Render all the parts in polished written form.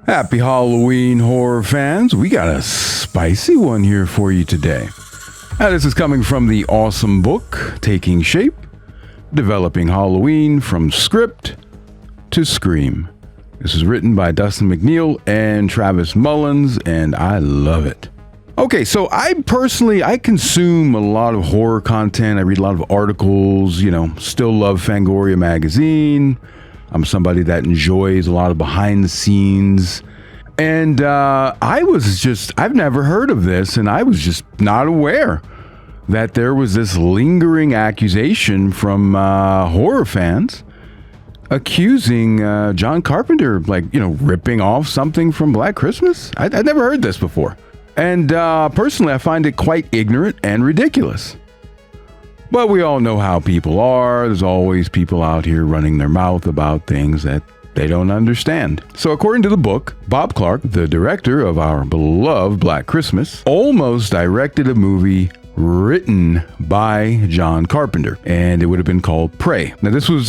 Happy Halloween, horror fans. We got a spicy one here for you today. Now, this is coming from the awesome book, Taking Shape, Developing Halloween from Script to Scream. This is written by Dustin McNeil and Travis Mullins, and I love it. Okay, so I consume a lot of horror content. I read a lot of articles, still love Fangoria magazine. I'm somebody that enjoys a lot of behind the scenes. And I've never heard of this, and I was just not aware that there was this lingering accusation from horror fans accusing John Carpenter, ripping off something from Black Christmas. I'd never heard this before. And personally, I find it quite ignorant and ridiculous. But we all know how people are. There's always people out here running their mouth about things that they don't understand. So according to the book, Bob Clark, the director of our beloved Black Christmas, almost directed a movie written by John Carpenter, and it would have been called Prey. Now, this was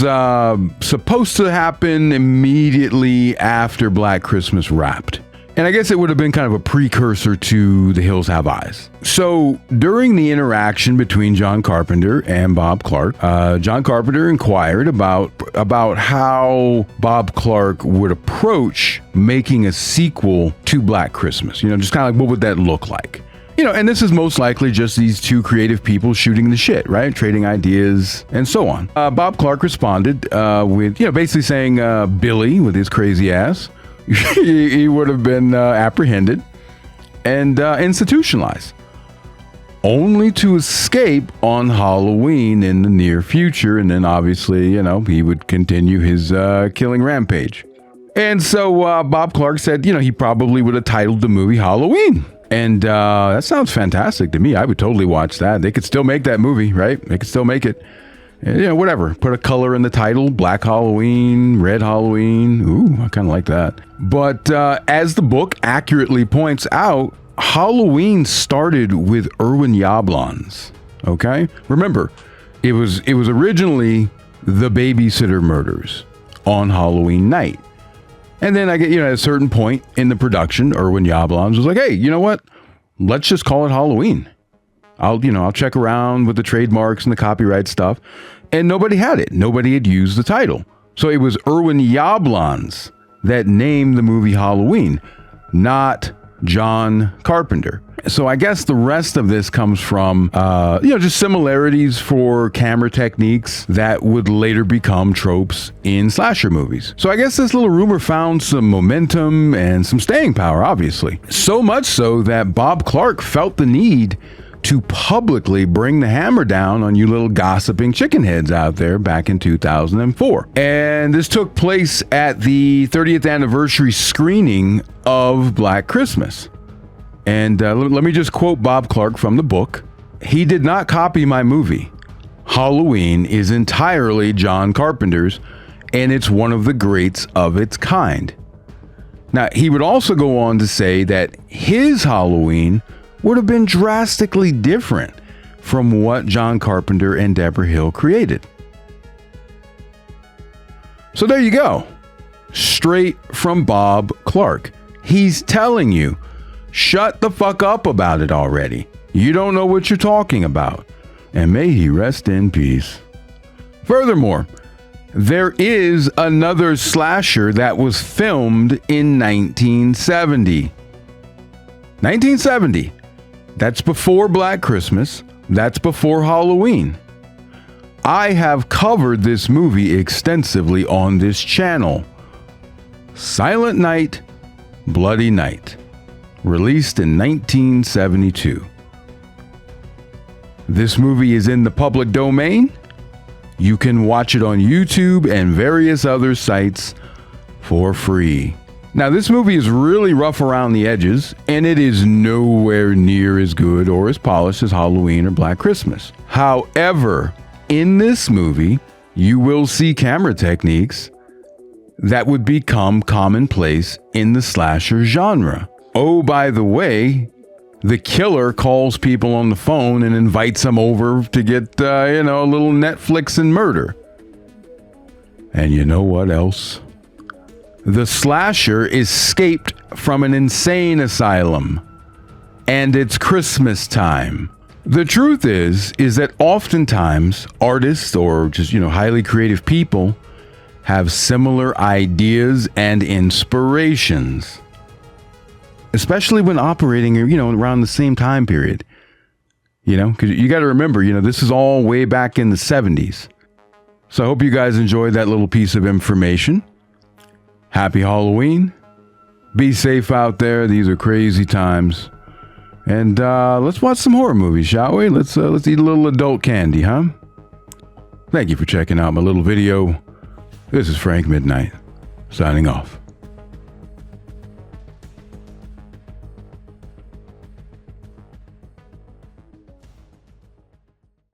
supposed to happen immediately after Black Christmas wrapped. And I guess it would have been kind of a precursor to The Hills Have Eyes. So during the interaction between John Carpenter and Bob Clark, John Carpenter inquired about how Bob Clark would approach making a sequel to Black Christmas. Just kind of like, what would that look like? And this is most likely just these two creative people shooting the shit, right? Trading ideas and so on. Bob Clark responded with, basically saying Billy, with his crazy ass, he would have been apprehended and institutionalized, only to escape on Halloween in the near future. And then obviously, he would continue his killing rampage. And so Bob Clark said, he probably would have titled the movie Halloween. And that sounds fantastic to me. I would totally watch that. They could still make that movie, right? They could still make it. Whatever. Put a color in the title, Black Halloween, Red Halloween. Ooh, I kind of like that. But as the book accurately points out, Halloween started with Irwin Yablans. Okay? Remember, it was originally the Babysitter Murders on Halloween night. And then at a certain point in the production, Irwin Yablans was like, hey, you know what? Let's just call it Halloween. I'll check around with the trademarks and the copyright stuff. And nobody had it. Nobody had used the title. So it was Irwin Yablans that named the movie Halloween, not John Carpenter. So I guess the rest of this comes from, just similarities for camera techniques that would later become tropes in slasher movies. So I guess this little rumor found some momentum and some staying power, obviously. So much so that Bob Clark felt the need to publicly bring the hammer down on you little gossiping chicken heads out there back in 2004. And this took place at the 30th anniversary screening of Black Christmas. And let me just quote Bob Clark from the book. He did not copy my movie. Halloween is entirely John Carpenter's, and it's one of the greats of its kind. Now, he would also go on to say that his Halloween would have been drastically different from what John Carpenter and Deborah Hill created. So there you go. Straight from Bob Clark. He's telling you, shut the fuck up about it already. You don't know what you're talking about. And may he rest in peace. Furthermore, there is another slasher that was filmed in 1970. 1970. That's before Black Christmas. That's before Halloween. I have covered this movie extensively on this channel. Silent Night, Bloody Night. Released in 1972. This movie is in the public domain. You can watch it on YouTube and various other sites for free. Now, this movie is really rough around the edges, and it is nowhere near as good or as polished as Halloween or Black Christmas. However, in this movie, you will see camera techniques that would become commonplace in the slasher genre. Oh, by the way, the killer calls people on the phone and invites them over to get, a little Netflix and murder. And you know what else? The slasher escaped from an insane asylum, and it's Christmas time. The truth is that oftentimes artists or just, highly creative people have similar ideas and inspirations, especially when operating, around the same time period. Because you got to remember, this is all way back in the 70s. So I hope you guys enjoyed that little piece of information. Happy Halloween. Be safe out there. These are crazy times. And let's watch some horror movies, shall we? Let's eat a little adult candy, huh? Thank you for checking out my little video. This is Frank Midnight, signing off.